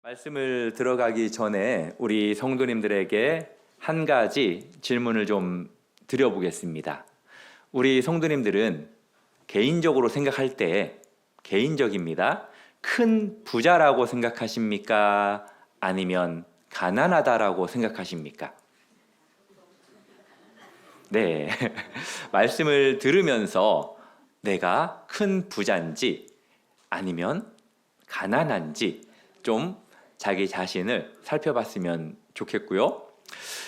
말씀을 들어가기 전에 우리 성도님들에게 한 가지 질문을 좀 드려보겠습니다. 우리 성도님들은 개인적으로 생각할 때, 개인적입니다, 큰 부자라고 생각하십니까? 아니면 가난하다라고 생각하십니까? 네, 말씀을 들으면서 내가 큰 부자인지 아니면 가난한지 좀 자기 자신을 살펴봤으면 좋겠고요.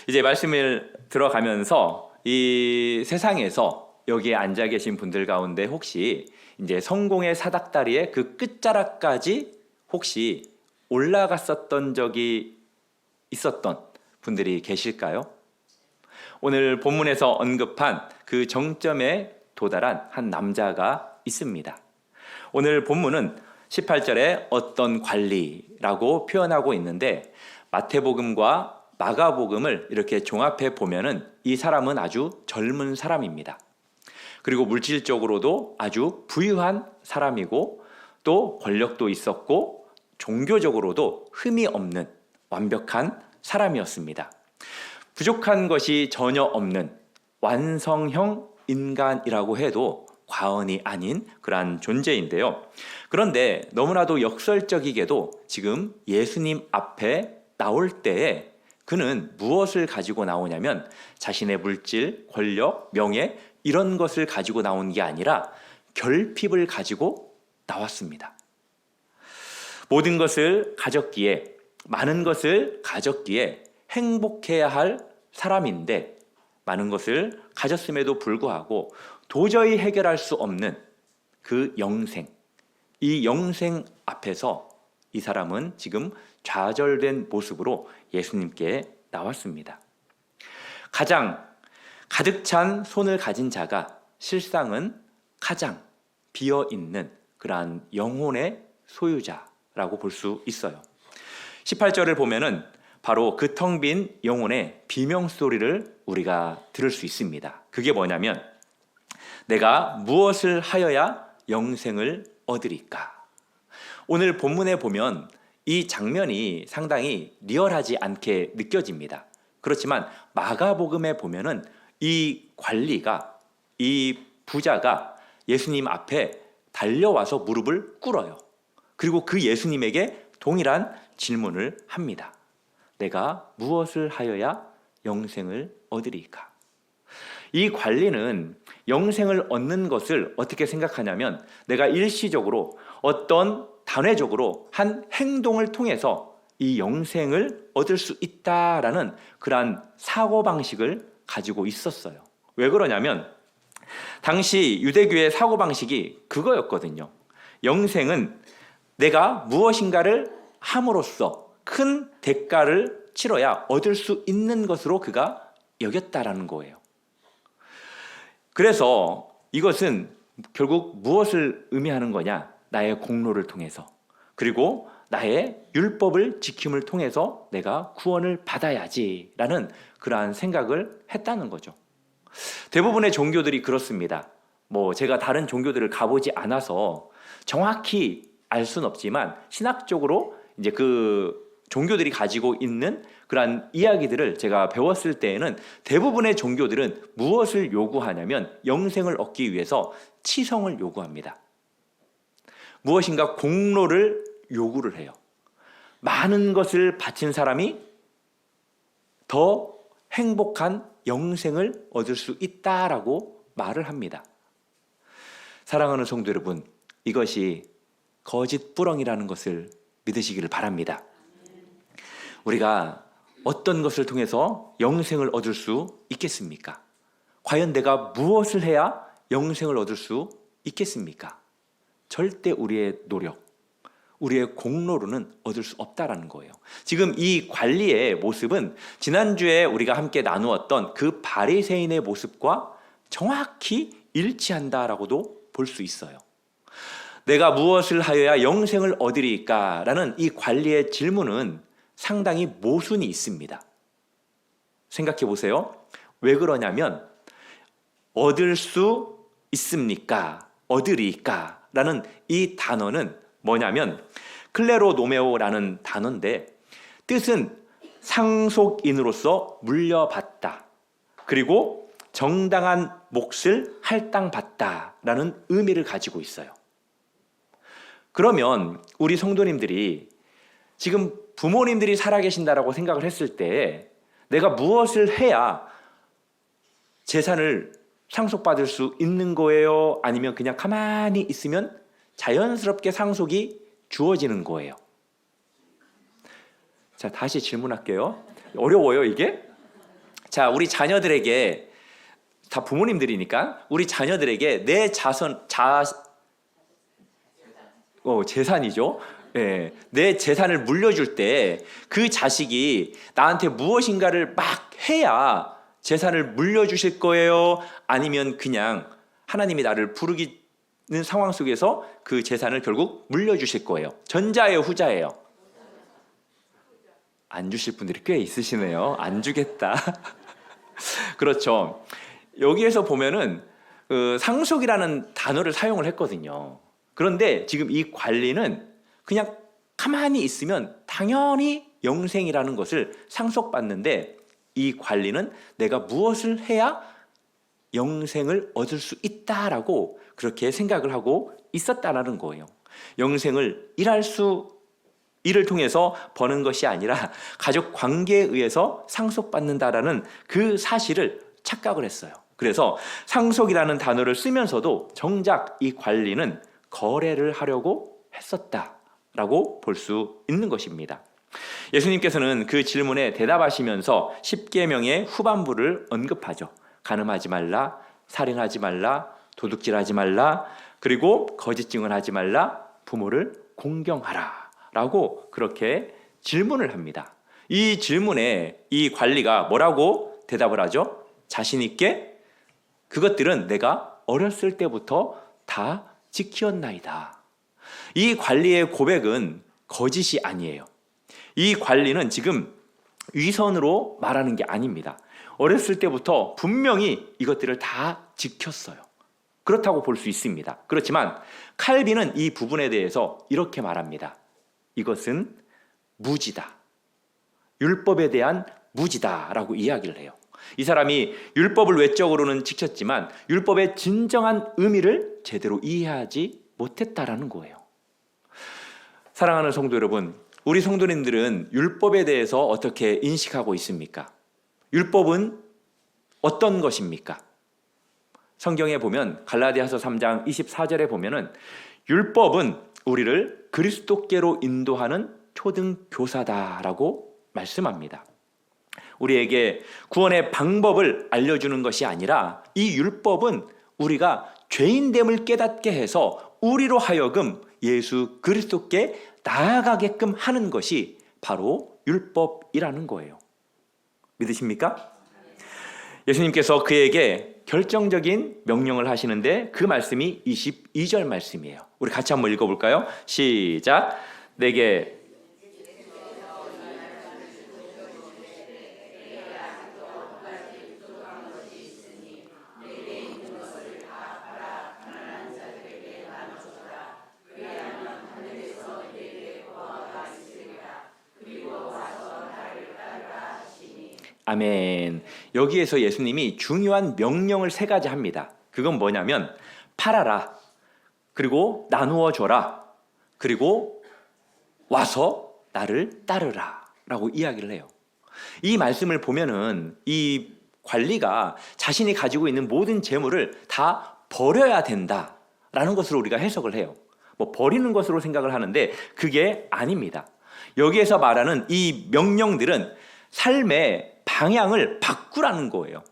이제 말씀을 들어가면서 이 세상에서 여기에 앉아 계신 분들 가운데 혹시 이제 성공의 사닥다리의 그 끝자락까지 혹시 올라갔었던 적이 있었던 분들이 계실까요? 오늘 본문에서 언급한 그 정점에 도달한 한 남자가 있습니다. 오늘 본문은 18절에 어떤 관리라고 표현하고 있는데, 마태복음과 마가복음을 이렇게 종합해 보면은 이 사람은 아주 젊은 사람입니다. 그리고 물질적으로도 아주 부유한 사람이고 또 권력도 있었고 종교적으로도 흠이 없는 완벽한 사람이었습니다. 부족한 것이 전혀 없는 완성형 인간이라고 해도 과언이 아닌 그러한 존재인데요. 그런데 너무나도 역설적이게도 지금 예수님 앞에 나올 때에 그는 무엇을 가지고 나오냐면 자신의 물질, 권력, 명예 이런 것을 가지고 나온 게 아니라 결핍을 가지고 나왔습니다. 모든 것을 가졌기에, 많은 것을 가졌기에 행복해야 할 사람인데 많은 것을 가졌음에도 불구하고 도저히 해결할 수 없는 그 영생, 이 영생 앞에서 이 사람은 지금 좌절된 모습으로 예수님께 나왔습니다. 가장 가득 찬 손을 가진 자가 실상은 가장 비어있는 그러한 영혼의 소유자라고 볼 수 있어요. 18절을 보면은 바로 그 텅 빈 영혼의 비명소리를 우리가 들을 수 있습니다. 그게 뭐냐면 내가 무엇을 하여야 영생을 얻으리까? 오늘 본문에 보면 이 장면이 상당히 리얼하지 않게 느껴집니다. 그렇지만 마가복음에 보면은 이 관리가, 이 부자가 예수님 앞에 달려와서 무릎을 꿇어요. 그리고 그 예수님에게 동일한 질문을 합니다. 내가 무엇을 하여야 영생을 얻으리까? 이 관리는 영생을 얻는 것을 어떻게 생각하냐면 내가 일시적으로 어떤 단회적으로 한 행동을 통해서 이 영생을 얻을 수 있다라는 그러한 사고방식을 가지고 있었어요. 왜 그러냐면 당시 유대교의 사고방식이 그거였거든요. 영생은 내가 무엇인가를 함으로써 큰 대가를 치러야 얻을 수 있는 것으로 그가 여겼다라는 거예요. 그래서 이것은 결국 무엇을 의미하는 거냐? 나의 공로를 통해서, 그리고 나의 율법을 지킴을 통해서 내가 구원을 받아야지라는 그러한 생각을 했다는 거죠. 대부분의 종교들이 그렇습니다. 제가 다른 종교들을 가보지 않아서 정확히 알 수는 없지만 신학적으로 이제 그 종교들이 가지고 있는 그러한 이야기들을 제가 배웠을 때에는 대부분의 종교들은 무엇을 요구하냐면 영생을 얻기 위해서 치성을 요구합니다. 무엇인가 공로를 요구를 해요. 많은 것을 바친 사람이 더 행복한 영생을 얻을 수 있다라고 말을 합니다. 사랑하는 성도 여러분, 이것이 거짓부렁이라는 것을 믿으시기를 바랍니다. 우리가 어떤 것을 통해서 영생을 얻을 수 있겠습니까? 과연 내가 무엇을 해야 영생을 얻을 수 있겠습니까? 절대 우리의 노력, 우리의 공로로는 얻을 수 없다라는 거예요. 지금 이 관리의 모습은 지난주에 우리가 함께 나누었던 그 바리새인의 모습과 정확히 일치한다라고도 볼 수 있어요. 내가 무엇을 하여야 영생을 얻으리까? 라는 이 관리의 질문은 상당히 모순이 있습니다. 생각해 보세요. 왜 그러냐면 얻을 수 있습니까? 얻으리까? 라는 이 단어는 뭐냐면 클레로노메오라는 단어인데 뜻은 상속인으로서 물려받다, 그리고 정당한 몫을 할당받다라는 의미를 가지고 있어요. 그러면 우리 성도님들이 지금 부모님들이 살아계신다라고 생각을 했을 때 내가 무엇을 해야 재산을 상속받을 수 있는 거예요? 아니면 그냥 가만히 있으면 자연스럽게 상속이 주어지는 거예요? 자, 다시 질문할게요. 어려워요, 이게? 자, 우리 자녀들에게, 다 부모님들이니까 우리 자녀들에게 내 재산이죠. 예, 내 재산을 물려줄 때 그 자식이 나한테 무엇인가를 막 해야 재산을 물려주실 거예요? 아니면 그냥 하나님이 나를 부르기는 상황 속에서 그 재산을 결국 물려주실 거예요? 전자예요, 후자예요? 안 주실 분들이 꽤 있으시네요. 안 주겠다. 그렇죠. 여기에서 보면은 상속이라는 단어를 사용을 했거든요. 그런데 지금 이 관리는 그냥 가만히 있으면 당연히 영생이라는 것을 상속받는데, 이 관리는 내가 무엇을 해야 영생을 얻을 수 있다라고 그렇게 생각을 하고 있었다라는 거예요. 영생을 일을 통해서 버는 것이 아니라 가족 관계에 의해서 상속받는다라는 그 사실을 착각을 했어요. 그래서 상속이라는 단어를 쓰면서도 정작 이 관리는 거래를 하려고 했었다라고 볼 수 있는 것입니다. 예수님께서는 그 질문에 대답하시면서 10계명의 후반부를 언급하죠. 간음하지 말라, 살인하지 말라, 도둑질하지 말라, 그리고 거짓 증언하지 말라, 부모를 공경하라 라고 그렇게 질문을 합니다. 이 질문에 이 관리가 뭐라고 대답을 하죠? 자신 있게 그것들은 내가 어렸을 때부터 다 지키었나이다. 이 관리의 고백은 거짓이 아니에요. 이 관리는 지금 위선으로 말하는 게 아닙니다. 어렸을 때부터 분명히 이것들을 다 지켰어요. 그렇다고 볼 수 있습니다. 그렇지만 칼빈은 이 부분에 대해서 이렇게 말합니다. 이것은 무지다. 율법에 대한 무지다라고 이야기를 해요. 이 사람이 율법을 외적으로는 지켰지만 율법의 진정한 의미를 제대로 이해하지 못했다라는 거예요. 사랑하는 성도 여러분, 우리 성도님들은 율법에 대해서 어떻게 인식하고 있습니까? 율법은 어떤 것입니까? 성경에 보면 갈라디아서 3장 24절에 보면은 율법은 우리를 그리스도께로 인도하는 초등교사다라고 말씀합니다. 우리에게 구원의 방법을 알려주는 것이 아니라 이 율법은 우리가 죄인됨을 깨닫게 해서 우리로 하여금 예수 그리스도께 나아가게끔 하는 것이 바로 율법이라는 거예요. 믿으십니까? 예수님께서 그에게 결정적인 명령을 하시는데 그 말씀이 22절 말씀이에요. 우리 같이 한번 읽어볼까요? 시작. 내게 아멘. 여기에서 예수님이 중요한 명령을 3가지 합니다. 그건 뭐냐면 팔아라, 그리고 나누어 줘라, 그리고 와서 나를 따르라 라고 이야기를 해요. 이 말씀을 보면은 이 관리가 자신이 가지고 있는 모든 재물을 다 버려야 된다라는 것으로 우리가 해석을 해요. 버리는 것으로 생각을 하는데 그게 아닙니다. 여기에서 말하는 이 명령들은 삶의 방향을 바꾸라는 거예요.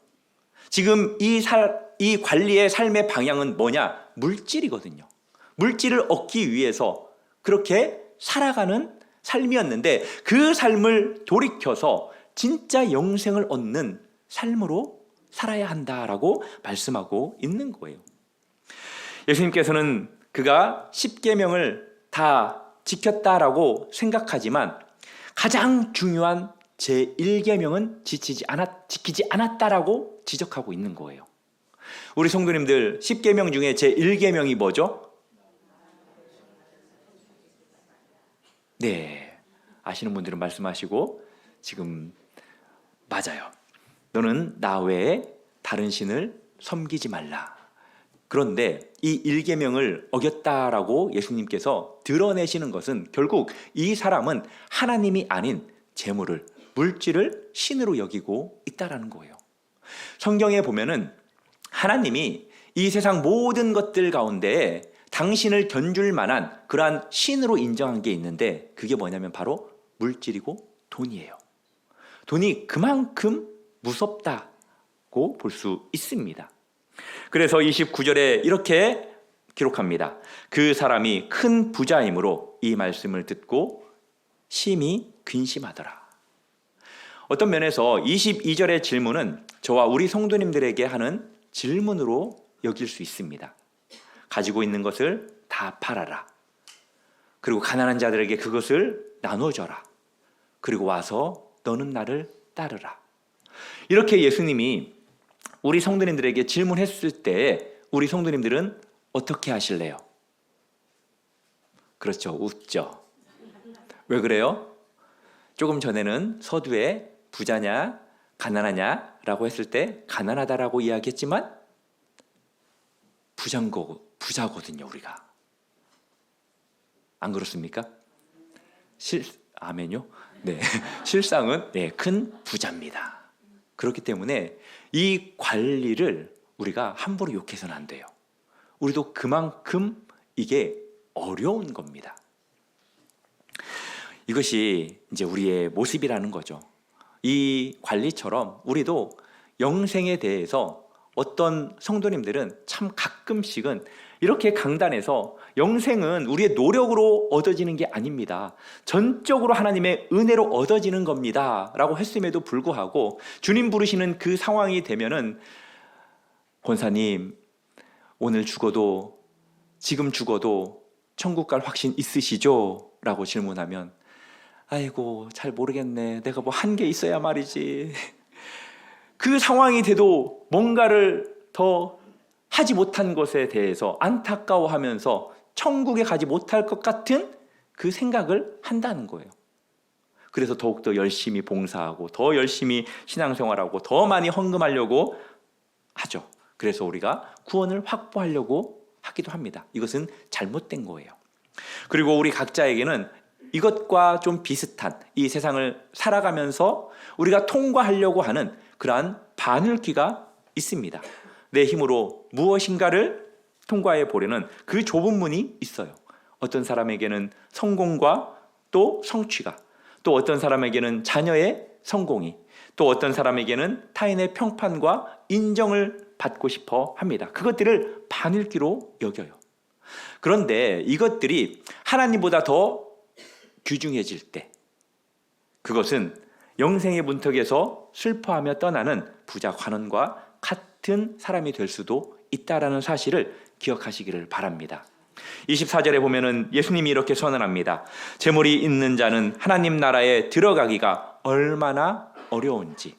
지금 이 관리의 삶의 방향은 뭐냐? 물질이거든요. 물질을 얻기 위해서 그렇게 살아가는 삶이었는데 그 삶을 돌이켜서 진짜 영생을 얻는 삶으로 살아야 한다라고 말씀하고 있는 거예요. 예수님께서는 그가 10계명을 다 지켰다라고 생각하지만 가장 중요한 제1계명은 지키지 않았다라고 지적하고 있는 거예요. 우리 성도님들 10계명 중에 제1계명이 뭐죠? 네, 아시는 분들은 말씀하시고 지금 맞아요. 너는 나 외에 다른 신을 섬기지 말라. 그런데 이 일계명을 어겼다라고 예수님께서 드러내시는 것은 결국 이 사람은 하나님이 아닌 재물을, 물질을 신으로 여기고 있다라는 거예요. 성경에 보면은 하나님이 이 세상 모든 것들 가운데 당신을 견줄 만한 그러한 신으로 인정한 게 있는데 그게 뭐냐면 바로 물질이고 돈이에요. 돈이 그만큼 무섭다고 볼 수 있습니다. 그래서 29절에 이렇게 기록합니다. 그 사람이 큰 부자이므로 이 말씀을 듣고 심히 근심하더라. 어떤 면에서 22절의 질문은 저와 우리 성도님들에게 하는 질문으로 여길 수 있습니다. 가지고 있는 것을 다 팔아라. 그리고 가난한 자들에게 그것을 나눠줘라. 그리고 와서 너는 나를 따르라. 이렇게 예수님이 우리 성도님들에게 질문했을 때 우리 성도님들은 어떻게 하실래요? 그렇죠. 웃죠. 왜 그래요? 조금 전에는 서두에 부자냐 가난하냐라고 했을 때 가난하다라고 이야기했지만 부자거든요, 우리가. 안 그렇습니까? 아멘요? 네. 실상은 큰 부자입니다. 그렇기 때문에 이 관리를 우리가 함부로 욕해서는 안 돼요. 우리도 그만큼 이게 어려운 겁니다. 이것이 이제 우리의 모습이라는 거죠. 이 관리처럼 우리도 영생에 대해서 어떤 성도님들은 참 가끔씩은 이렇게 강단에서 영생은 우리의 노력으로 얻어지는 게 아닙니다. 전적으로 하나님의 은혜로 얻어지는 겁니다. 라고 했음에도 불구하고 주님 부르시는 그 상황이 되면은 권사님, 오늘 죽어도 지금 죽어도 천국 갈 확신 있으시죠? 라고 질문하면 아이고 잘 모르겠네. 내가 뭐 한 게 있어야 말이지. 그 상황이 돼도 뭔가를 더 하지 못한 것에 대해서 안타까워하면서 천국에 가지 못할 것 같은 그 생각을 한다는 거예요. 그래서 더욱더 열심히 봉사하고 더 열심히 신앙생활하고 더 많이 헌금하려고 하죠. 그래서 우리가 구원을 확보하려고 하기도 합니다. 이것은 잘못된 거예요. 그리고 우리 각자에게는 이것과 좀 비슷한 이 세상을 살아가면서 우리가 통과하려고 하는 그러한 바늘귀가 있습니다. 내 힘으로 무엇인가를 통과해 보려는 그 좁은 문이 있어요. 어떤 사람에게는 성공과 또 성취가, 또 어떤 사람에게는 자녀의 성공이, 또 어떤 사람에게는 타인의 평판과 인정을 받고 싶어 합니다. 그것들을 바늘귀로 여겨요. 그런데 이것들이 하나님보다 더 귀중해질 때 그것은 영생의 문턱에서 슬퍼하며 떠나는 부자 관원과 같은 사람이 될 수도 있다라는 사실을 기억하시기를 바랍니다. 24절에 보면은 예수님이 이렇게 선언합니다. 재물이 있는 자는 하나님 나라에 들어가기가 얼마나 어려운지.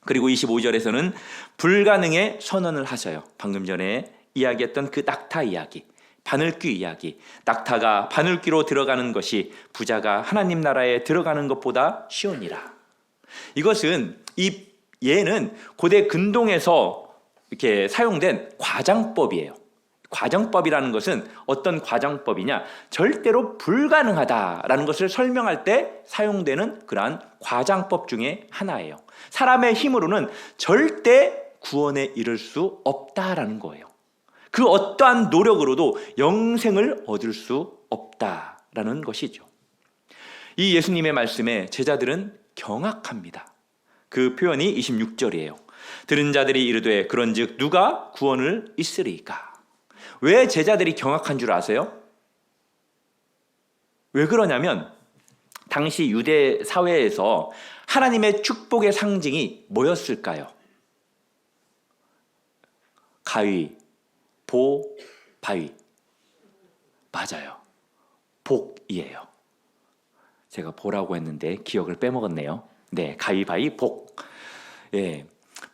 그리고 25절에서는 불가능의 선언을 하셔요. 방금 전에 이야기했던 그 낙타 이야기, 바늘귀 이야기. 낙타가 바늘귀로 들어가는 것이 부자가 하나님 나라에 들어가는 것보다 쉬우니라. 이것은 이 예는 고대 근동에서 이렇게 사용된 과장법이에요. 과장법이라는 것은 어떤 과장법이냐? 절대로 불가능하다라는 것을 설명할 때 사용되는 그러한 과장법 중에 하나예요. 사람의 힘으로는 절대 구원에 이를 수 없다라는 거예요. 그 어떠한 노력으로도 영생을 얻을 수 없다라는 것이죠. 이 예수님의 말씀에 제자들은 경악합니다. 그 표현이 26절이에요. 들은 자들이 이르되 그런즉 누가 구원을 있으리까? 왜 제자들이 경악한 줄 아세요? 왜 그러냐면 당시 유대 사회에서 하나님의 축복의 상징이 뭐였을까요? 가위, 보, 바위. 맞아요. 복이에요. 제가 보라고 했는데 기억을 빼먹었네요. 네, 가위바위 복. 예,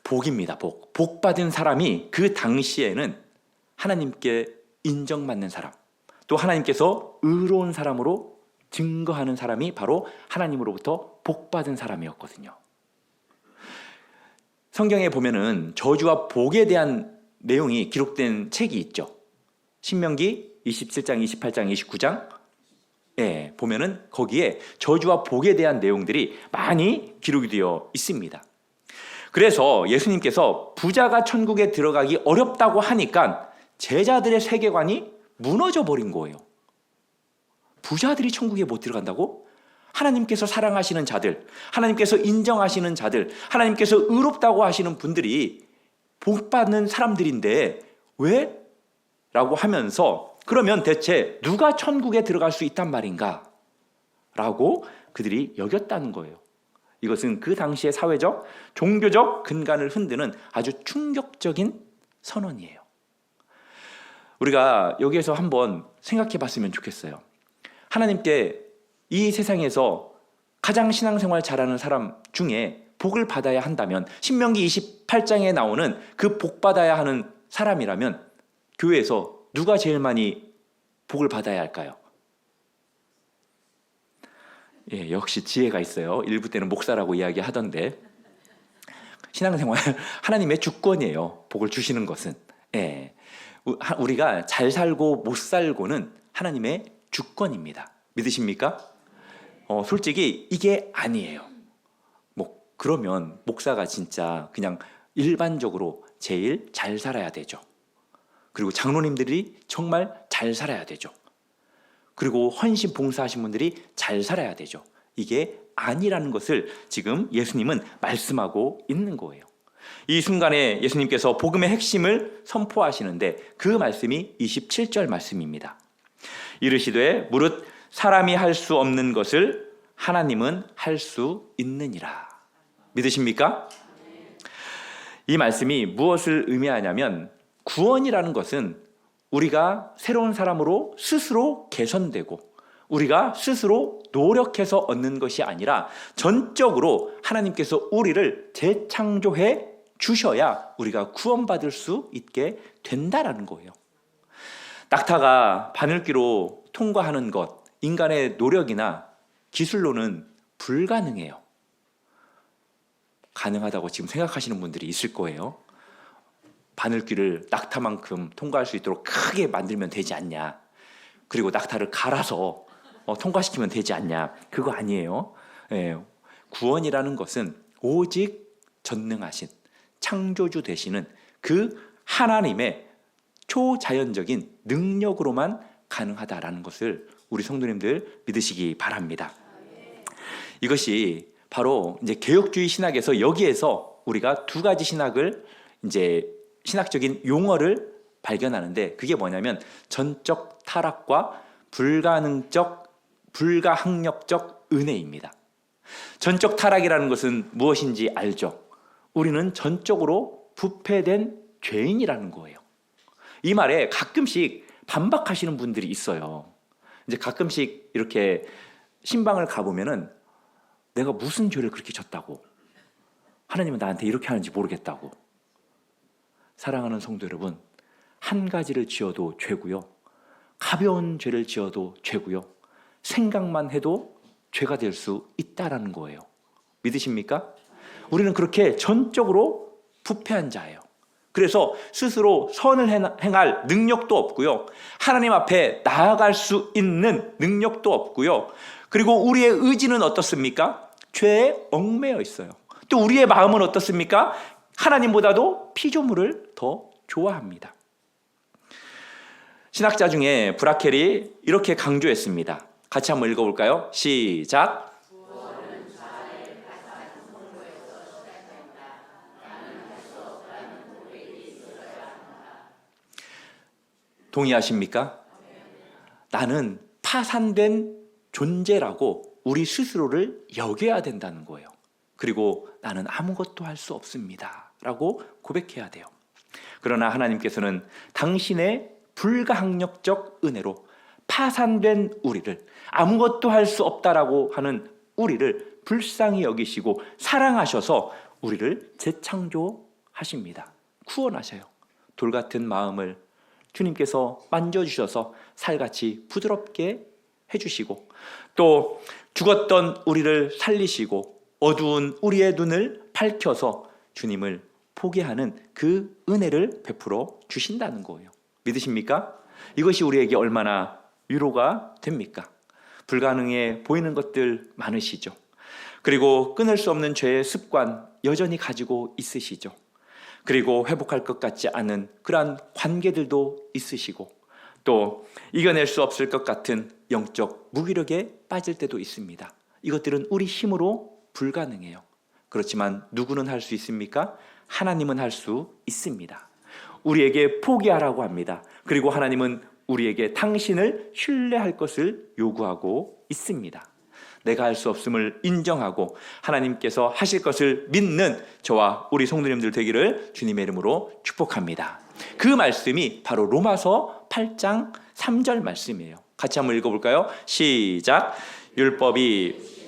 복입니다. 복. 복 받은 사람이 그 당시에는 하나님께 인정받는 사람, 또 하나님께서 의로운 사람으로 증거하는 사람이 바로 하나님으로부터 복받은 사람이었거든요. 성경에 보면은 저주와 복에 대한 내용이 기록된 책이 있죠. 신명기 27장, 28장, 29장 보면은 거기에 저주와 복에 대한 내용들이 많이 기록이 되어 있습니다. 그래서 예수님께서 부자가 천국에 들어가기 어렵다고 하니까 제자들의 세계관이 무너져 버린 거예요. 부자들이 천국에 못 들어간다고? 하나님께서 사랑하시는 자들, 하나님께서 인정하시는 자들, 하나님께서 의롭다고 하시는 분들이 복받는 사람들인데 왜? 라고 하면서 그러면 대체 누가 천국에 들어갈 수 있단 말인가? 라고 그들이 여겼다는 거예요. 이것은 그 당시의 사회적, 종교적 근간을 흔드는 아주 충격적인 선언이에요. 우리가 여기에서 한번 생각해 봤으면 좋겠어요. 하나님께 이 세상에서 가장 신앙생활 잘하는 사람 중에 복을 받아야 한다면 신명기 28장에 나오는 그 복 받아야 하는 사람이라면 교회에서 누가 제일 많이 복을 받아야 할까요? 역시 지혜가 있어요. 일부 때는 목사라고 이야기하던데 신앙생활 하나님의 주권이에요. 복을 주시는 것은. 우리가 잘 살고 못 살고는 하나님의 주권입니다. 믿으십니까? 솔직히 이게 아니에요. 그러면 목사가 진짜 그냥 일반적으로 제일 잘 살아야 되죠. 그리고 장로님들이 정말 잘 살아야 되죠. 그리고 헌신 봉사하신 분들이 잘 살아야 되죠. 이게 아니라는 것을 지금 예수님은 말씀하고 있는 거예요. 이 순간에 예수님께서 복음의 핵심을 선포하시는데 그 말씀이 27절 말씀입니다. 이르시되 무릇 사람이 할 수 없는 것을 하나님은 할 수 있느니라. 믿으십니까? 이 말씀이 무엇을 의미하냐면 구원이라는 것은 우리가 새로운 사람으로 스스로 개선되고 우리가 스스로 노력해서 얻는 것이 아니라 전적으로 하나님께서 우리를 재창조해 주셔야 우리가 구원받을 수 있게 된다라는 거예요. 낙타가 바늘귀로 통과하는 것, 인간의 노력이나 기술로는 불가능해요. 가능하다고 지금 생각하시는 분들이 있을 거예요. 바늘귀를 낙타만큼 통과할 수 있도록 크게 만들면 되지 않냐. 그리고 낙타를 갈아서 통과시키면 되지 않냐. 그거 아니에요. 구원이라는 것은 오직 전능하신 창조주 되시는 그 하나님의 초자연적인 능력으로만 가능하다라는 것을 우리 성도님들 믿으시기 바랍니다. 이것이 바로 이제 개혁주의 신학에서 여기에서 우리가 두 가지 신학을 이제 신학적인 용어를 발견하는데 그게 뭐냐면 전적 타락과 불가항력적 은혜입니다. 전적 타락이라는 것은 무엇인지 알죠? 우리는 전적으로 부패된 죄인이라는 거예요. 이 말에 가끔씩 반박하시는 분들이 있어요. 이제 가끔씩 이렇게 신방을 가보면은 내가 무슨 죄를 그렇게 졌다고, 하나님은 나한테 이렇게 하는지 모르겠다고. 사랑하는 성도 여러분, 한 가지를 지어도 죄고요, 가벼운 죄를 지어도 죄고요, 생각만 해도 죄가 될 수 있다라는 거예요. 믿으십니까? 우리는 그렇게 전적으로 부패한 자예요. 그래서 스스로 선을 행할 능력도 없고요, 하나님 앞에 나아갈 수 있는 능력도 없고요, 그리고 우리의 의지는 어떻습니까? 죄에 얽매여 있어요. 또 우리의 마음은 어떻습니까? 하나님보다도 피조물을 더 좋아합니다. 신학자 중에 브라켈이 이렇게 강조했습니다. 같이 한번 읽어볼까요? 시작. 동의하십니까? 나는 파산된 존재라고 우리 스스로를 여겨야 된다는 거예요. 그리고 나는 아무것도 할 수 없습니다 라고 고백해야 돼요. 그러나 하나님께서는 당신의 불가항력적 은혜로 파산된 우리를, 아무것도 할 수 없다라고 하는 우리를 불쌍히 여기시고 사랑하셔서 우리를 재창조하십니다. 구원하셔요. 돌같은 마음을 주님께서 만져주셔서 살같이 부드럽게 해주시고 또 죽었던 우리를 살리시고 어두운 우리의 눈을 밝혀서 주님을 보게 하는 그 은혜를 베풀어 주신다는 거예요. 믿으십니까? 이것이 우리에게 얼마나 위로가 됩니까? 불가능해 보이는 것들 많으시죠. 그리고 끊을 수 없는 죄의 습관 여전히 가지고 있으시죠. 그리고 회복할 것 같지 않은 그러한 관계들도 있으시고 또 이겨낼 수 없을 것 같은 영적 무기력에 빠질 때도 있습니다. 이것들은 우리 힘으로 불가능해요. 그렇지만 누구는 할 수 있습니까? 하나님은 할 수 있습니다. 우리에게 포기하라고 합니다. 그리고 하나님은 우리에게 당신을 신뢰할 것을 요구하고 있습니다. 내가 할 수 없음을 인정하고 하나님께서 하실 것을 믿는 저와 우리 성도님들 되기를 주님의 이름으로 축복합니다. 그 말씀이 바로 로마서 8장 3절 말씀이에요. 같이 한번 읽어볼까요? 시작. 율법이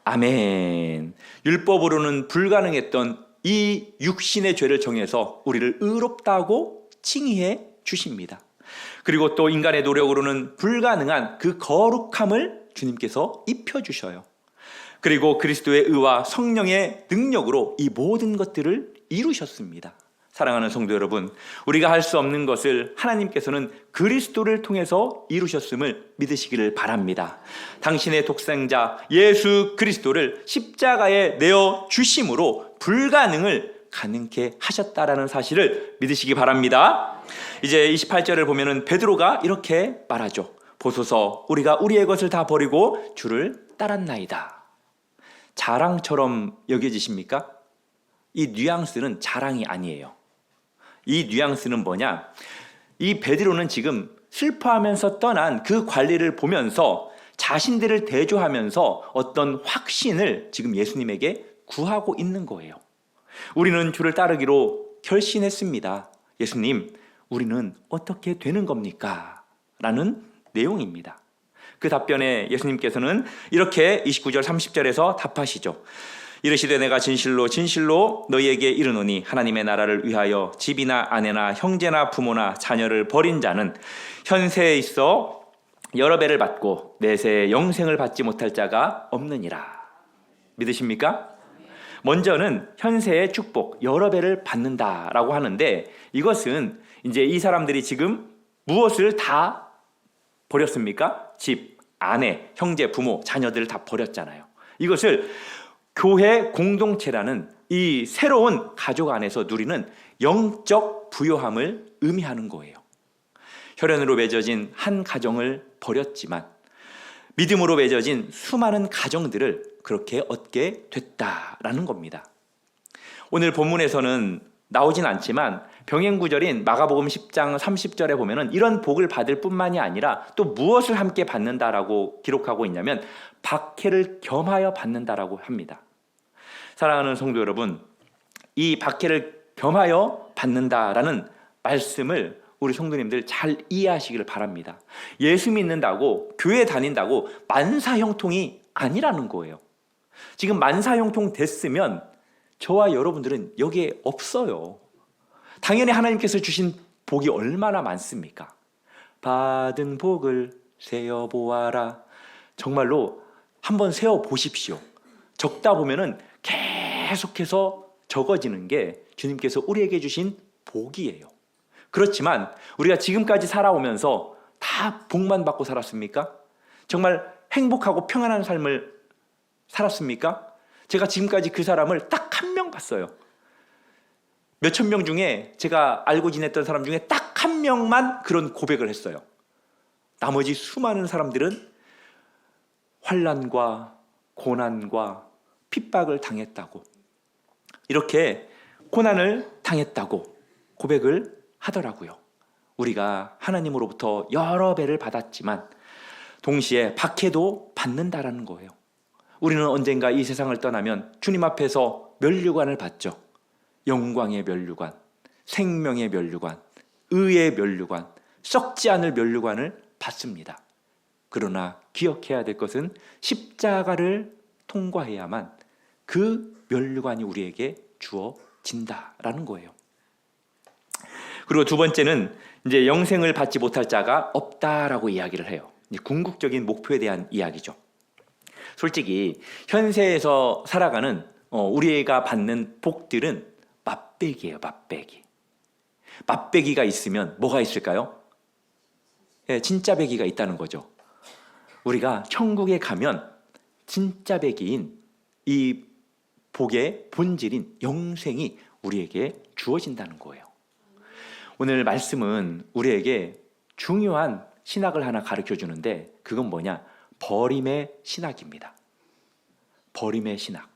아멘. 율법으로는 불가능했던 이 육신의 죄를 정해서 우리를 의롭다고 칭의해 주십니다. 그리고 또 인간의 노력으로는 불가능한 그 거룩함을 주님께서 입혀주셔요. 그리고 그리스도의 의와 성령의 능력으로 이 모든 것들을 이루셨습니다. 사랑하는 성도 여러분, 우리가 할 수 없는 것을 하나님께서는 그리스도를 통해서 이루셨음을 믿으시기를 바랍니다. 당신의 독생자 예수 그리스도를 십자가에 내어 주심으로 불가능을 가능케 하셨다라는 사실을 믿으시기 바랍니다. 이제 28절을 보면은 베드로가 이렇게 말하죠. 보소서, 우리가 우리의 것을 다 버리고 주를 따랐나이다. 자랑처럼 여겨지십니까? 이 뉘앙스는 자랑이 아니에요. 이 뉘앙스는 뭐냐? 이 베드로는 지금 슬퍼하면서 떠난 그 관리를 보면서 자신들을 대조하면서 어떤 확신을 지금 예수님에게 구하고 있는 거예요. 우리는 주를 따르기로 결심했습니다. 예수님, 우리는 어떻게 되는 겁니까? 라는 내용입니다. 그 답변에 예수님께서는 이렇게 29절 30절에서 답하시죠. 이르시되 내가 진실로 진실로 너희에게 이르노니 하나님의 나라를 위하여 집이나 아내나 형제나 부모나 자녀를 버린 자는 현세에 있어 여러 배를 받고 내세에 영생을 받지 못할 자가 없느니라. 믿으십니까? 먼저는 현세의 축복 여러 배를 받는다라고 하는데 이것은 이제 이 사람들이 지금 무엇을 다 버렸습니까? 집, 아내, 형제, 부모, 자녀들을 다 버렸잖아요. 이것을 교회 공동체라는 이 새로운 가족 안에서 누리는 영적 부요함을 의미하는 거예요. 혈연으로 맺어진 한 가정을 버렸지만 믿음으로 맺어진 수많은 가정들을 그렇게 얻게 됐다라는 겁니다. 오늘 본문에서는 나오진 않지만 병행구절인 마가복음 10장 30절에 보면은 이런 복을 받을 뿐만이 아니라 또 무엇을 함께 받는다라고 기록하고 있냐면 박해를 겸하여 받는다라고 합니다. 사랑하는 성도 여러분, 이 박해를 겸하여 받는다라는 말씀을 우리 성도님들 잘 이해하시기를 바랍니다. 예수 믿는다고 교회 다닌다고 만사형통이 아니라는 거예요. 지금 만사형통 됐으면 저와 여러분들은 여기에 없어요. 당연히 하나님께서 주신 복이 얼마나 많습니까? 받은 복을 세어보아라. 정말로 한번 세어보십시오. 적다 보면은 계속해서 적어지는 게 주님께서 우리에게 주신 복이에요. 그렇지만 우리가 지금까지 살아오면서 다 복만 받고 살았습니까? 정말 행복하고 평안한 삶을 살았습니까? 제가 지금까지 그 사람을 딱 한 명 봤어요. 몇천 명 중에 제가 알고 지냈던 사람 중에 딱 한 명만 그런 고백을 했어요. 나머지 수많은 사람들은 환난과 고난과 핍박을 당했다고, 이렇게 고난을 당했다고 고백을 하더라고요. 우리가 하나님으로부터 여러 배를 받았지만 동시에 박해도 받는다라는 거예요. 우리는 언젠가 이 세상을 떠나면 주님 앞에서 면류관을 받죠. 영광의 면류관, 생명의 면류관, 의의 면류관, 썩지 않을 면류관을 받습니다. 그러나 기억해야 될 것은 십자가를 통과해야만 그 면류관이 우리에게 주어진다라는 거예요. 그리고 두 번째는 이제 영생을 받지 못할 자가 없다라고 이야기를 해요. 궁극적인 목표에 대한 이야기죠. 솔직히 현세에서 살아가는 우리가 받는 복들은 맛배기예요. 맛배기가 있으면 뭐가 있을까요? 진짜 배기가 있다는 거죠. 우리가 천국에 가면 진짜 배기인 이 복의 본질인 영생이 우리에게 주어진다는 거예요. 오늘 말씀은 우리에게 중요한 신학을 하나 가르쳐 주는데 그건 뭐냐? 버림의 신학입니다. 버림의 신학.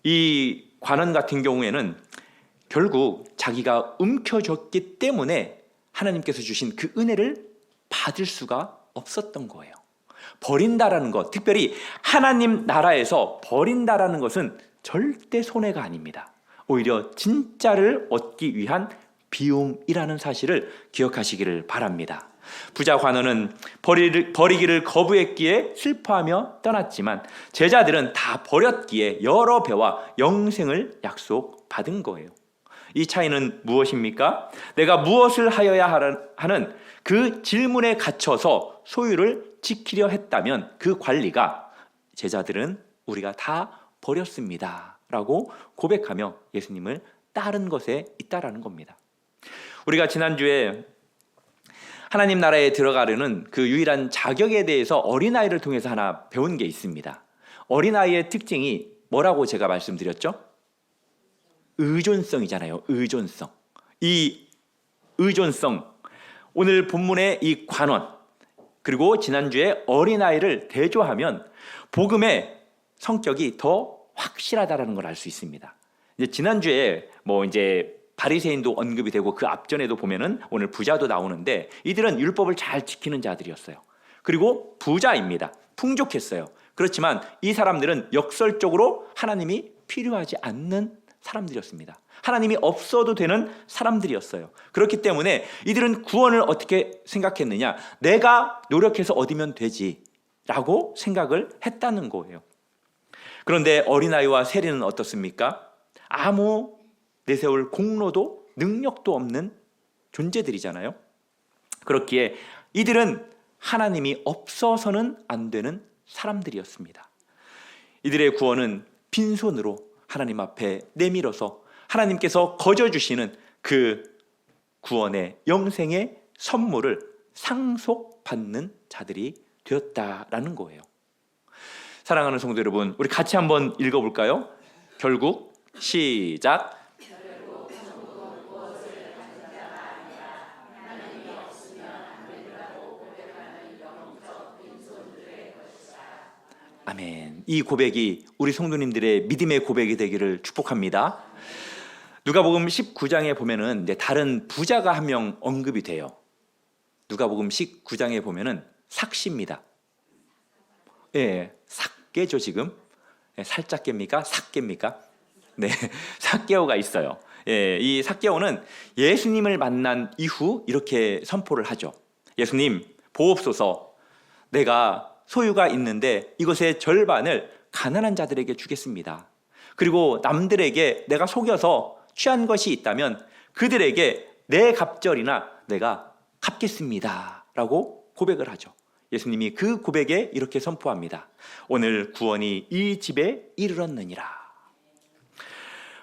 이 관원 같은 경우에는 결국 자기가 움켜졌기 때문에 하나님께서 주신 그 은혜를 받을 수가 없었던 거예요. 버린다라는 것, 특별히 하나님 나라에서 버린다라는 것은 절대 손해가 아닙니다. 오히려 진짜를 얻기 위한 비용이라는 사실을 기억하시기를 바랍니다. 부자 관원은 버리기를 거부했기에 슬퍼하며 떠났지만 제자들은 다 버렸기에 여러 배와 영생을 약속받은 거예요. 이 차이는 무엇입니까? 내가 무엇을 하여야 하는 그 질문에 갇혀서 소유를 지키려 했다면 그 관리가 제자들은 우리가 다 버렸습니다 라고 고백하며 예수님을 따른 것에 있다라는 겁니다. 우리가 지난주에 하나님 나라에 들어가려는 그 유일한 자격에 대해서 어린아이를 통해서 하나 배운 게 있습니다. 어린아이의 특징이 뭐라고 제가 말씀드렸죠? 의존성이잖아요. 의존성. 이 의존성, 오늘 본문의 이 관원, 그리고 지난주에 어린아이를 대조하면 복음의 성격이 더 확실하다는 걸 알 수 있습니다. 이제 지난주에 이제 바리새인도 언급이 되고 그 앞전에도 보면은 오늘 부자도 나오는데 이들은 율법을 잘 지키는 자들이었어요. 그리고 부자입니다. 풍족했어요. 그렇지만 이 사람들은 역설적으로 하나님이 필요하지 않는 사람들이었습니다. 하나님이 없어도 되는 사람들이었어요. 그렇기 때문에 이들은 구원을 어떻게 생각했느냐? 내가 노력해서 얻으면 되지라고 생각을 했다는 거예요. 그런데 어린아이와 세리는 어떻습니까? 아무 내세울 공로도 능력도 없는 존재들이잖아요. 그렇기에 이들은 하나님이 없어서는 안 되는 사람들이었습니다. 이들의 구원은 빈손으로 하나님 앞에 내밀어서 하나님께서 거저주시는 그 구원의 영생의 선물을 상속받는 자들이 되었다라는 거예요. 사랑하는 성도 여러분, 우리 같이 한번 읽어볼까요? 결국 시작. 아멘. 이 고백이 우리 성도님들의 믿음의 고백이 되기를 축복합니다. 누가복음 19장에 보면은 이제 다른 부자가 한 명 언급이 돼요. 누가복음 19장에 보면은 삭시입니다. 예, 삭개죠 지금. 살짝 깹니까? 삭개입니까? 네, 삭개오가 있어요. 예, 이 삭개오는 예수님을 만난 이후 이렇게 선포를 하죠. 예수님, 보옵소서. 내가 소유가 있는데 이것의 절반을 가난한 자들에게 주겠습니다. 그리고 남들에게 내가 속여서 취한 것이 있다면 그들에게 내 갑절이나 내가 갚겠습니다 라고 고백을 하죠. 예수님이 그 고백에 이렇게 선포합니다. 오늘 구원이 이 집에 이르렀느니라.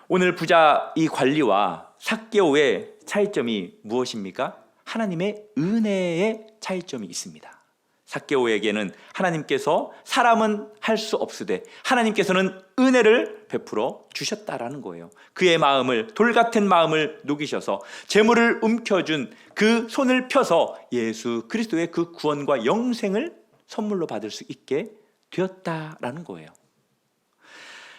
오늘 부자 이 관리와 삭개오의 차이점이 무엇입니까? 하나님의 은혜의 차이점이 있습니다. 삭개오에게는 하나님께서 사람은 할 수 없으되 하나님께서는 은혜를 베풀어 주셨다라는 거예요. 그의 마음을, 돌 같은 마음을 녹이셔서 재물을 움켜준 그 손을 펴서 예수 그리스도의 그 구원과 영생을 선물로 받을 수 있게 되었다라는 거예요.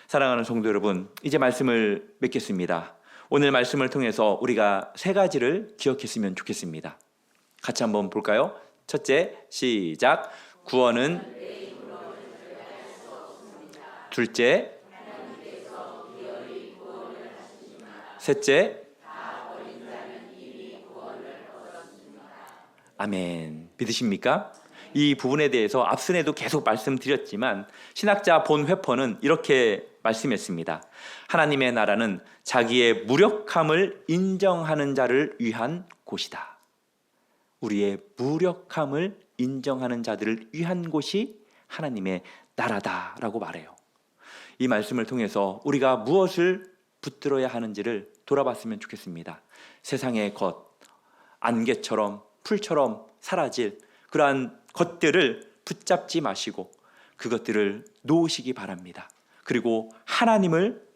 사랑하는 성도 여러분, 이제 말씀을 맺겠습니다. 오늘 말씀을 통해서 우리가 세 가지를 기억했으면 좋겠습니다. 같이 한번 볼까요? 첫째, 시작. 구원은 둘째, 셋째, 아멘. 믿으십니까? 이 부분에 대해서 앞선에도 계속 말씀드렸지만 신학자 본 회퍼는 이렇게 말씀했습니다. 하나님의 나라는 자기의 무력함을 인정하는 자를 위한 곳이다. 우리의 무력함을 인정하는 자들을 위한 곳이 하나님의 나라다라고 말해요. 이 말씀을 통해서 우리가 무엇을 붙들어야 하는지를 돌아봤으면 좋겠습니다. 세상의 것, 안개처럼 풀처럼 사라질 그러한 것들을 붙잡지 마시고 그것들을 놓으시기 바랍니다. 그리고 하나님을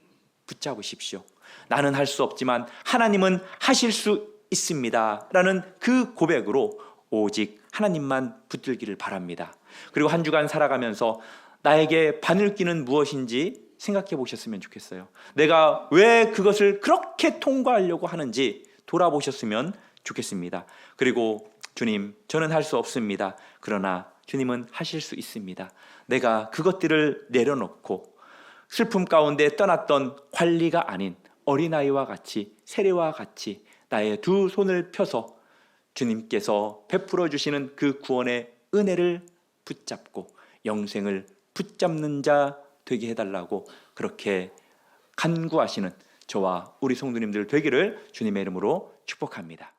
붙잡으십시오. 나는 할 수 없지만 하나님은 하실 수 있습니다 라는 그 고백으로 오직 하나님만 붙들기를 바랍니다. 그리고 한 주간 살아가면서 나에게 바늘귀는 무엇인지 생각해 보셨으면 좋겠어요. 내가 왜 그것을 그렇게 통과하려고 하는지 돌아보셨으면 좋겠습니다. 그리고 주님, 저는 할 수 없습니다. 그러나 주님은 하실 수 있습니다. 내가 그것들을 내려놓고 슬픔 가운데 떠났던 관리가 아닌 어린아이와 같이 세례와 같이 나의 두 손을 펴서 주님께서 베풀어 주시는 그 구원의 은혜를 붙잡고 영생을 붙잡는 자 되게 해달라고 그렇게 간구하시는 저와 우리 성도님들 되기를 주님의 이름으로 축복합니다.